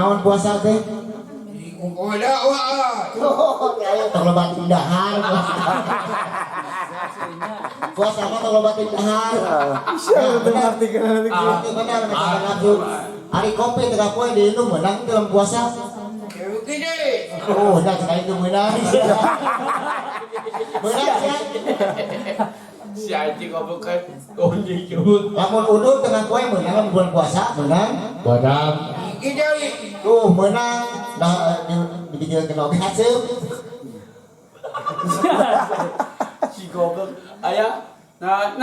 naon puasa teh? Ada wah. Kayak terlebat indahan. Puasa mah terlebat indahan. Benar benar ngaku. Hari kopi tengah poe diinum menang dalam puasa. Gini. Oh, dah sekali itu menang. Menang ya. Si anjing ngomong kan onjing jut. Lamun udut tengah poe menang bulan puasa menang. Badam. Gini. Tuh menang. Nah dibikin kena obat seup. Si goblok aya. Nah,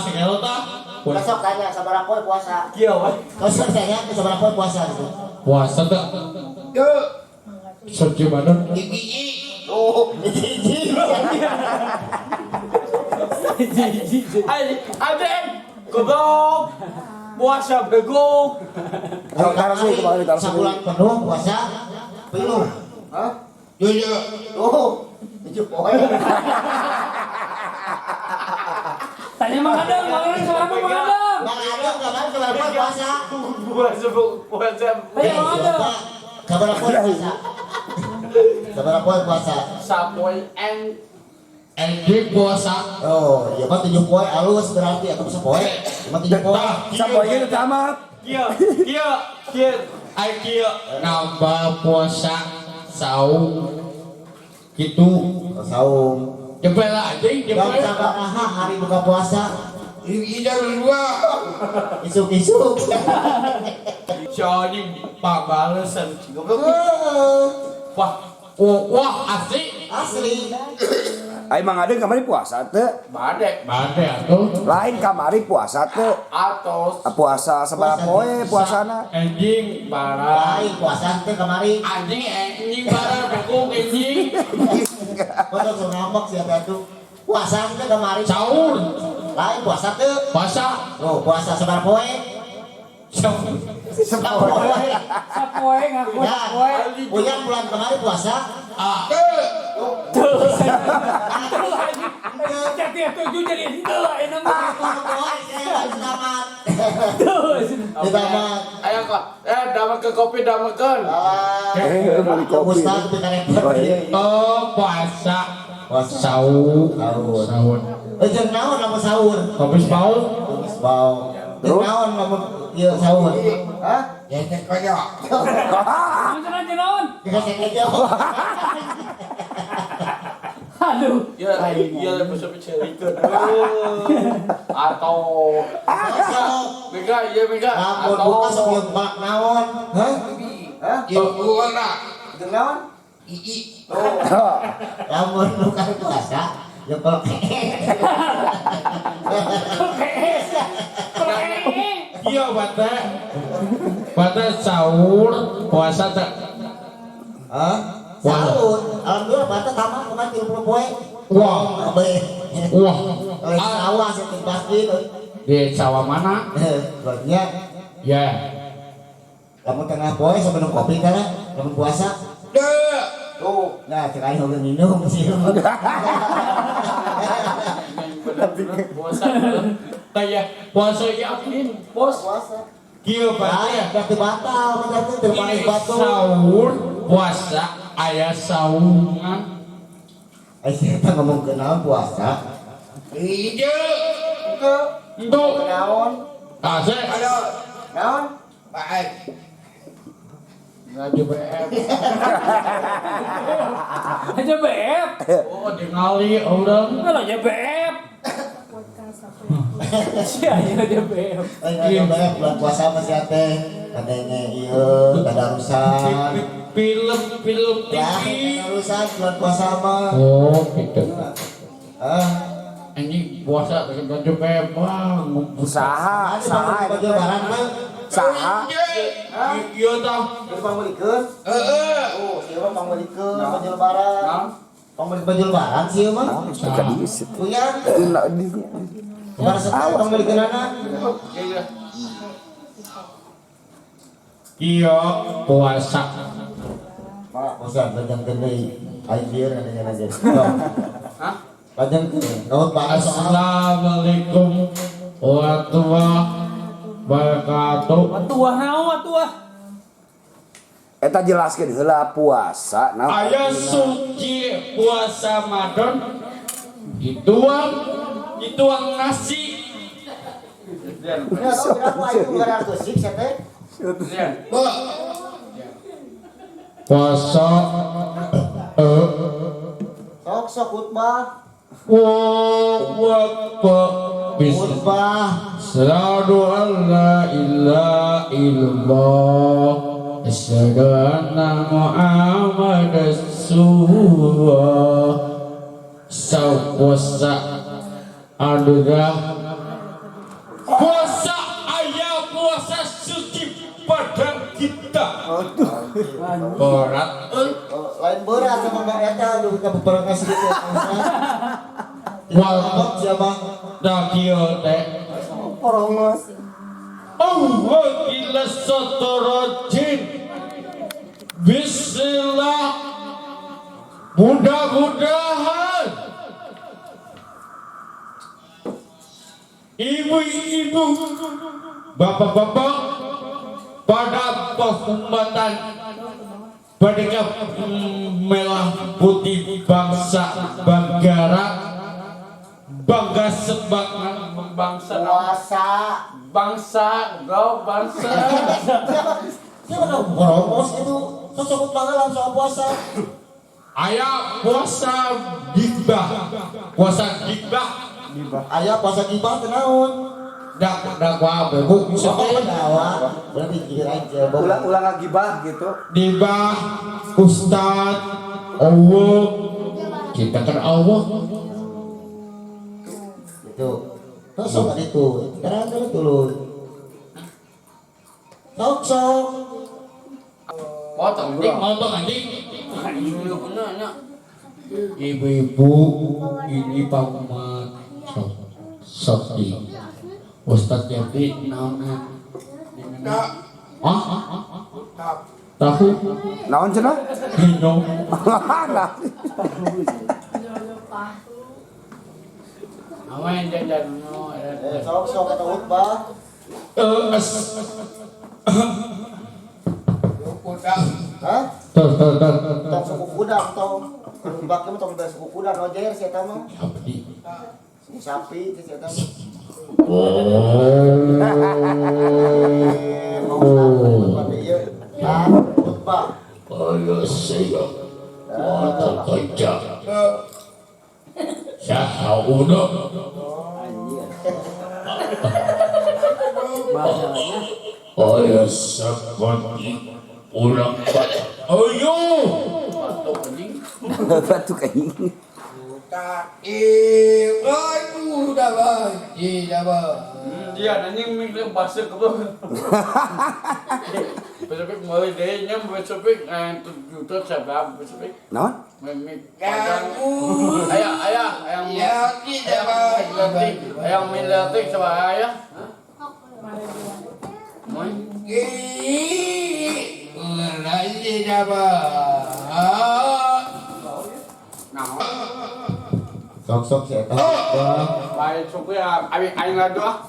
Segelo tah. Besok tanya sabaraha poe puasa. kieu we. Besok tanya sabaraha poe puasa gitu. Puasa teh. Yo, Suci badan. gigi. Oh, hiji. Aden, goblok. Puasa bego. Sebulan penuh puasa penuh. Hah? Yo. Oh, 7 poe. Tanya Mang Adang seberapa Mang Adang? Bang Adang kapan seberapa poe puasa? Puasa. Tanya Mang Adang. Seberapa poe puasa? Seberapa poe puasa? Sapoy and Anjing puasa. Oh, ya mah 7 poe alus berarti atau 10 poe? Cuma 7 poe. Sapoe itu tamat. kieu. Ai kieu nambah puasa saum gitu. Saum. Jempel anjing Jam jempel. sabaraha hari buka puasa? Jam 2. Isuk-isuk. Si anjing pabalesan goblok. Wah asli. Asli. Ai Mang Adeng kamari puasa teu? Bade Bade atuh. Lain kamari puasa teu? atos Puasa sabaraha poe puasana? Anjing barang. Lain puasa teh kamari. anjing barang bego anjing. Kodok so ngambek siapa tuh? Puasa teh kamari. Sahur. Lain puasa teh. Puasa. Oh, puasa sebar poe. Sebar poe. Sapoe ngaku sapoe. Uyan bulan kemarin puasa. Jadi tujuh jadi henteu enak mah. Selamat. Tuh. Ayo kok damel ke kopi damelkeun. Beli kopi. Ustaz teh karepot. Oh puasa. Puasa. Sahur. Sahur. Sahur. Jeung naon lamun sahur? Kopi Paul. Geus bau. Jeung naon lamun ieu sahur? Hah? Ya teh koyo. Mancan naon? Dikasih aja. Aduh. Ya bisa bicarikeun. Atau Mega. Lamun buka sok ieu bak naon? Hah? Hah? Ieu lah. Jeung naon? Ii. Oh. Lamun buka puasa, ya kalau Iya bata. Bata sahur puasa teh. Hah? Sahur. Alhamdulillah batas tamat kemarin 30 poe. Wah. Abe. Wah. Oleh sawah sih baskin. Di sawah mana? Buatnya Ya. lamun tengah poe sebelum kopi kana, lamun puasa. Tuh, nah cerai hogeun minum sih. Puasa. Kayak puasa yakin, bos. Puasa. Kieu bata ya. Berarti batal, berarti termanis batu. Sahur puasa aya saungan. Saya ngomong ke naon puasa. Ieu. Itu Naon? ase Ada. Naon? Baik. ngaju BM. Aja BF. Oh ningali urang. Kalau aja BF. Sia aja BF. Ayo banyak bulan puasa masih ate. Katanya ieu tadarusan. Film Ya, TV. tadarusan bulan puasa mah. Oh gitu. Ah, Anjing puasa dengan ngaju BM wah Saha, saha baju barang mah. saha. Iya tah. Itu pangulikeun. Oh, sieu mah pangulikeun baju lebaran. Pangulikeun baju lebaran sieu mah. Suka diisi. Punya. Dina di. Bar sekolah pangulikeunana. Iya puasa. Mak, bosan panjangkeun deui. Aing bieur nanya aja. Hah? Panjangkeun. Naon Pak soal? Assalamualaikum warahmatullahi wabarakatuh. Watuah naon watuah? Eta jelaskeun heula puasa naon Aya suci puasa Ramadan dituang nasi. Ini tahu berapa itu gara tuh sih teh. Puasa Sok khutbah. Khutbah. Asyhadu an la ilaha illallah asyhadu anna Muhammadar Rasulullah. Puasa adalah puasa ayah puasa suci pada kita. Berat. Lain berat sama Bang Eta lu ka beberapa sedikit. Wal Siapa? dah kieu teh. Orongos. Allah ila satarajin. Bismillah. Mudah-mudahan ibu-ibu, bapak-bapak pada penghormatan pada melah putih bangsa Banggara bangga sebangan bangsa Puasa. Bangsa, kau bangsa. Siapa dong? Boromos itu. Sosok banget soal puasa. ayah puasa gibah Ayah puasa gibah kenaun. dak apa bu Berarti kira aja. Ulang ngagibah gitu. dibah ustad Allah kita kan Allah Itu. Sosok kan itu. Sekarang kan dulu. Sok. Potong dik. ngomong anjing Iya bener nya. ibu-ibu ini Pak Umat Sakti Ustadz Yafi naonan tahu Naon cenah? minum Nah. Awen jajan no. Sok kata khutbah. Hah? Tong suku kudang tong. Baki mah tong suku kudang Roger si eta mah. Sapi si eta mah. Khutbah. Ayo saya mata kaca saya udah ayo seperti ulang ayo Batu kayak Dia nanya mikir bahasa ke bawah. Besok mulai deh nyam besok juta sabab besok. naon? Memik ayah ayang milatik sama ayah. Sok si eta. Baik suku ya aing lagi ah.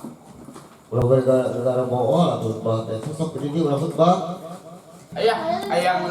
Ulah gara-gara mau lah khutbah teh. Sosok jadi ulah khutbah. Ayah ayang